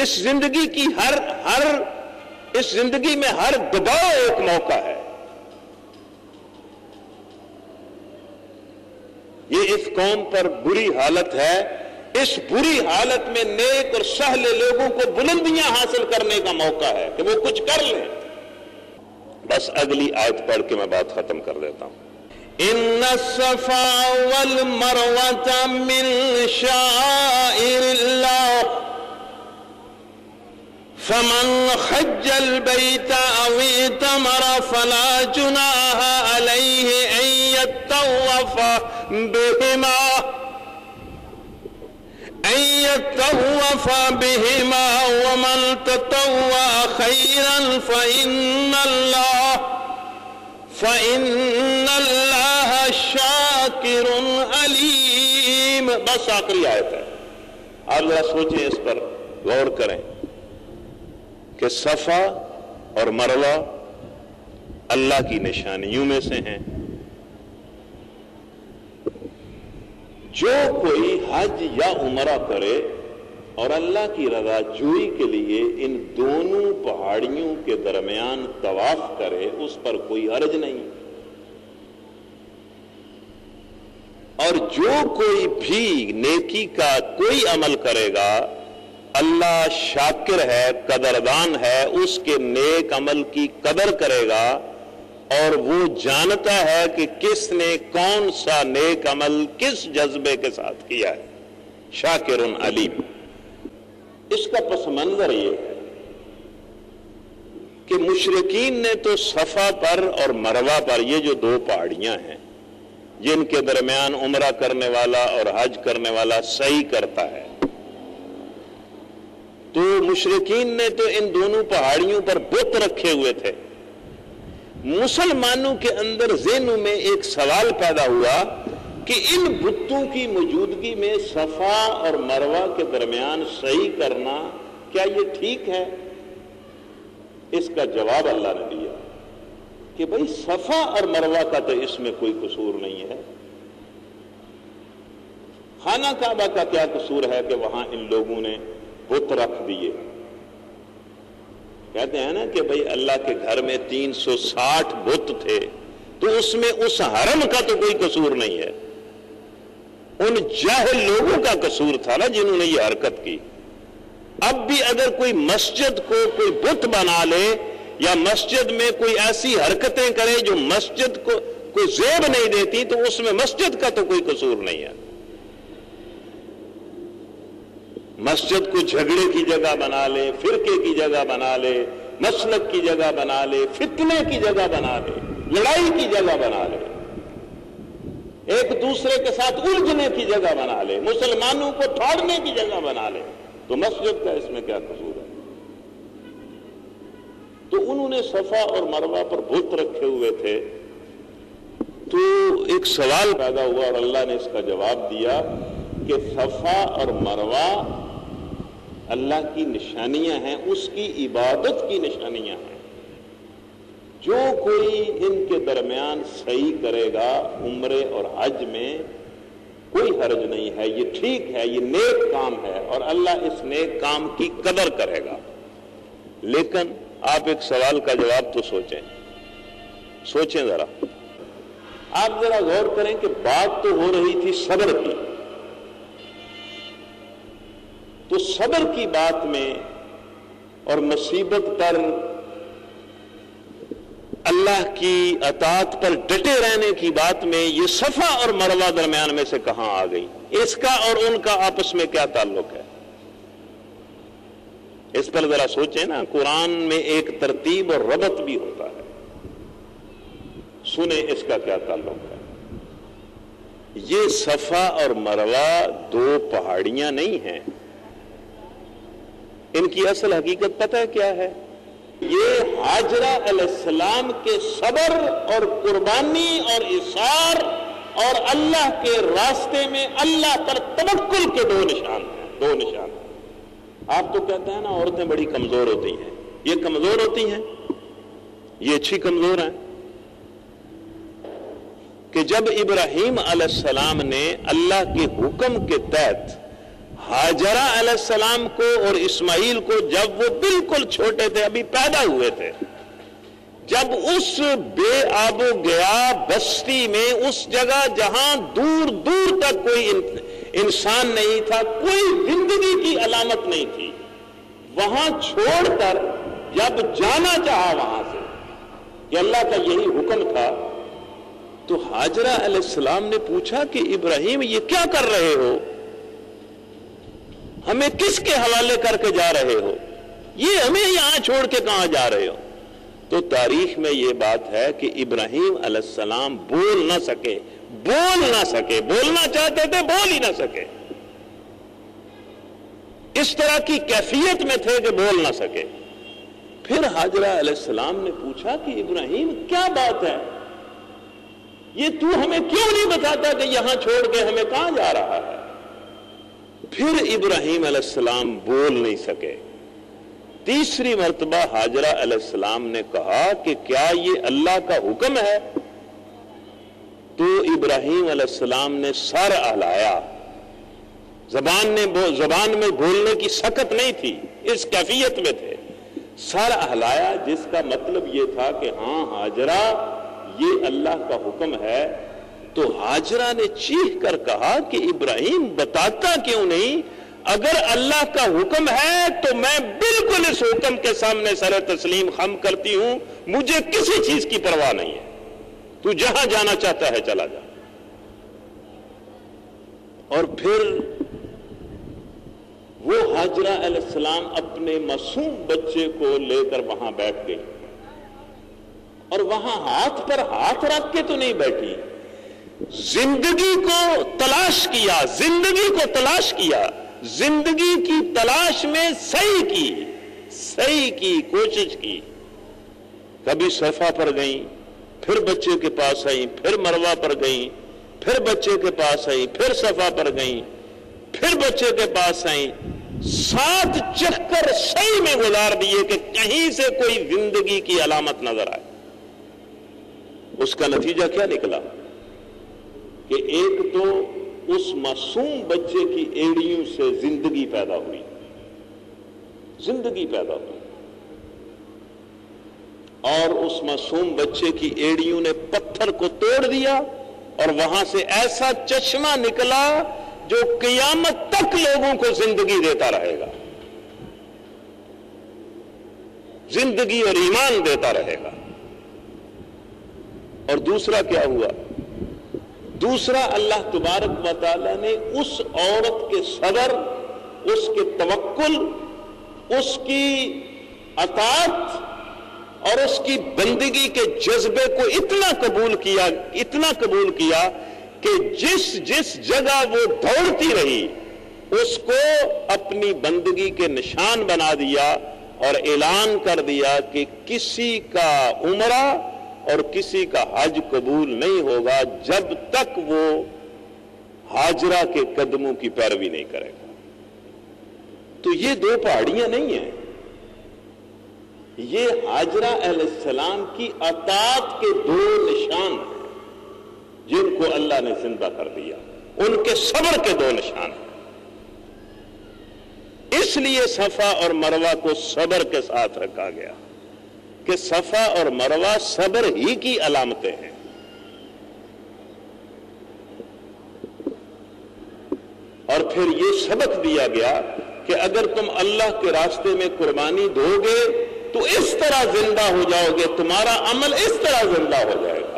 اس زندگی کی اس زندگی میں ہر دباؤ ایک موقع ہے. یہ اس قوم پر بری حالت ہے. اس بری حالت میں نیک اور سہلے لوگوں کو بلندیاں حاصل کرنے کا موقع ہے کہ وہ کچھ کر لیں. بس اگلی آیت پڑھ کے میں بات ختم کر دیتا ہوں. ان الصفا والمروة من شعائر الله فمن حج البيت او اعتمر فلا جناح عليه ان يطوف بهما ومن تطوع خيرا فإن الله شاكر عليم. بس آخری آیت ہے. آپ ذرا سوچیں, اس پر غور کریں کہ صفا اور مروہ اللہ کی نشانیوں میں سے ہیں. جو کوئی حج یا عمرہ کرے اور اللہ کی رضا جوئی کے لیے ان دونوں پہاڑیوں کے درمیان طواف کرے, اس پر کوئی حرج نہیں. اور جو کوئی بھی نیکی کا کوئی عمل کرے گا, اللہ شاکر ہے, قدردان ہے, اس کے نیک عمل کی قدر کرے گا اور وہ جانتا ہے کہ کس نے کون سا نیک عمل کس جذبے کے ساتھ کیا ہے. شاکر علیم. اس کا پس منظر یہ ہے کہ مشرکین نے تو صفا پر اور مروہ پر, یہ جو دو پہاڑیاں ہیں جن کے درمیان عمرہ کرنے والا اور حج کرنے والا سعی کرتا ہے, تو مشرکین نے تو ان دونوں پہاڑیوں پر بت رکھے ہوئے تھے. مسلمانوں کے اندر ذہنوں میں ایک سوال پیدا ہوا کہ ان بتوں کی موجودگی میں صفا اور مروہ کے درمیان سعی کرنا کیا یہ ٹھیک ہے؟ اس کا جواب اللہ نے دیا کہ بھئی صفا اور مروہ کا تو اس میں کوئی قصور نہیں ہے. خانہ کعبہ کا کیا قصور ہے کہ وہاں ان لوگوں نے بت رکھ دیے؟ کہتے ہیں نا کہ بھئی اللہ کے گھر میں 360 بت تھے, تو اس میں اس حرم کا تو کوئی قصور نہیں ہے, ان جاہل لوگوں کا قصور تھا نا جنہوں نے یہ حرکت کی. اب بھی اگر کوئی مسجد کو کوئی بت بنا لے یا مسجد میں کوئی ایسی حرکتیں کرے جو مسجد کو کوئی زیب نہیں دیتی, تو اس میں مسجد کا تو کوئی قصور نہیں ہے. مسجد کو جھگڑے کی جگہ بنا لے, فرقے کی جگہ بنا لے, مسلک کی جگہ بنا لے, فتنے کی جگہ بنا لے, لڑائی کی جگہ بنا لے, ایک دوسرے کے ساتھ الجھنے کی جگہ بنا لے, مسلمانوں کو توڑنے کی جگہ بنا لے, تو مسجد کا اس میں کیا قصور ہے؟ تو انہوں نے صفا اور مروہ پر بت رکھے ہوئے تھے. تو ایک سوال پیدا ہوا اور اللہ نے اس کا جواب دیا کہ صفا اور مروہ اللہ کی نشانیاں ہیں, اس کی عبادت کی نشانیاں ہیں. جو کوئی ان کے درمیان سعی کرے گا عمرے اور حج میں کوئی حرج نہیں ہے, یہ ٹھیک ہے, یہ نیک کام ہے اور اللہ اس نیک کام کی قدر کرے گا. لیکن آپ ایک سوال کا جواب تو سوچیں ذرا. آپ ذرا غور کریں کہ بات تو ہو رہی تھی صبر کی, تو صبر کی بات میں اور مصیبت پر اللہ کی اطاعت پر ڈٹے رہنے کی بات میں یہ صفا اور مروہ درمیان میں سے کہاں آ گئی؟ اس کا اور ان کا آپس میں کیا تعلق ہے؟ اس پر ذرا سوچیں نا. قرآن میں ایک ترتیب اور ربط بھی ہوتا ہے, سنیں اس کا کیا تعلق ہے. یہ صفا اور مروہ دو پہاڑیاں نہیں ہیں, ان کی اصل حقیقت پتہ ہے کیا ہے؟ یہ ہاجرہ علیہ السلام کے صبر اور قربانی اور اصرار اور اللہ کے راستے میں اللہ پر توکل کے دو نشان ہیں. آپ تو کہتے ہیں نا عورتیں بڑی کمزور ہوتی ہیں, یہ کمزور ہوتی ہیں, یہ اچھی کمزور ہیں کہ جب ابراہیم علیہ السلام نے اللہ کے حکم کے تحت ہاجرہ علیہ السلام کو اور اسماعیل کو جب وہ بالکل چھوٹے تھے، ابھی پیدا ہوئے تھے، جب اس بے آب و گیا بستی میں، اس جگہ جہاں دور دور تک کوئی انسان نہیں تھا، کوئی زندگی کی علامت نہیں تھی، وہاں چھوڑ کر جب جانا چاہا وہاں سے کہ اللہ کا یہی حکم تھا، تو ہاجرہ علیہ السلام نے پوچھا کہ ابراہیم یہ کیا کر رہے ہو؟ ہمیں کس کے حوالے کر کے جا رہے ہو؟ یہ ہمیں یہاں چھوڑ کے کہاں جا رہے ہو؟ تو تاریخ میں یہ بات ہے کہ ابراہیم علیہ السلام بول نہ سکے، بولنا چاہتے تھے، بول ہی نہ سکے، اس طرح کی کیفیت میں تھے کہ بول نہ سکے۔ پھر ہاجرہ علیہ السلام نے پوچھا کہ ابراہیم کیا بات ہے، یہ تو ہمیں کیوں نہیں بتاتا کہ یہاں چھوڑ کے ہمیں کہاں جا رہا ہے؟ پھر ابراہیم علیہ السلام بول نہیں سکے۔ تیسری مرتبہ ہاجرہ علیہ السلام نے کہا کہ کیا یہ اللہ کا حکم ہے؟ تو ابراہیم علیہ السلام نے سر ہلایا، زبان میں بولنے کی سکت نہیں تھی، اس کیفیت میں تھے، سر ہلایا، جس کا مطلب یہ تھا کہ ہاں ہاجرہ یہ اللہ کا حکم ہے۔ تو ہاجرہ نے چیخ کر کہا کہ ابراہیم بتاتا کیوں نہیں؟ اگر اللہ کا حکم ہے تو میں بالکل اس حکم کے سامنے سر تسلیم خم کرتی ہوں، مجھے کسی چیز کی پرواہ نہیں ہے، تو جہاں جانا چاہتا ہے چلا جا۔ اور پھر وہ ہاجرہ علیہ السلام اپنے معصوم بچے کو لے کر وہاں بیٹھ گئی، اور وہاں ہاتھ پر ہاتھ رکھ کے تو نہیں بیٹھی، زندگی کو تلاش کیا، زندگی کی تلاش میں صحیح کی کوشش کی۔ کبھی صفا پر گئیں، پھر بچے کے پاس آئیں، پھر مروہ پر گئیں، پھر بچے کے پاس آئیں، پھر صفا پر گئیں، پھر بچے کے پاس آئیں، 7 چکر صحیح میں گزار دیے کہ کہیں سے کوئی زندگی کی علامت نظر آئے۔ اس کا نتیجہ کیا نکلا کہ ایک تو اس معصوم بچے کی ایڑیوں سے زندگی پیدا ہوئی، اور اس معصوم بچے کی ایڑیوں نے پتھر کو توڑ دیا، اور وہاں سے ایسا چشمہ نکلا جو قیامت تک لوگوں کو زندگی دیتا رہے گا، زندگی اور ایمان دیتا رہے گا۔ اور دوسرا کیا ہوا؟ دوسرا، اللہ تبارک و تعالی نے اس عورت کے صبر، اس کے توکل، اس کی اطاعت اور اس کی بندگی کے جذبے کو اتنا قبول کیا کہ جس جگہ وہ دوڑتی رہی اس کو اپنی بندگی کے نشان بنا دیا، اور اعلان کر دیا کہ کسی کا عمرہ اور کسی کا حج قبول نہیں ہوگا جب تک وہ ہاجرہ کے قدموں کی پیروی نہیں کرے گا۔ تو یہ 2 پہاڑیاں نہیں ہیں، یہ ہاجرہ علیہ السلام کی اطاعت کے 2 نشان ہیں جن کو اللہ نے زندہ کر دیا، ان کے صبر کے 2 نشان ہیں۔ اس لیے صفا اور مروہ کو صبر کے ساتھ رکھا گیا کہ صفا اور مروہ صبر ہی کی علامتیں ہیں۔ اور پھر یہ سبق دیا گیا کہ اگر تم اللہ کے راستے میں قربانی دو گے تو اس طرح زندہ ہو جاؤ گے، تمہارا عمل اس طرح زندہ ہو جائے گا۔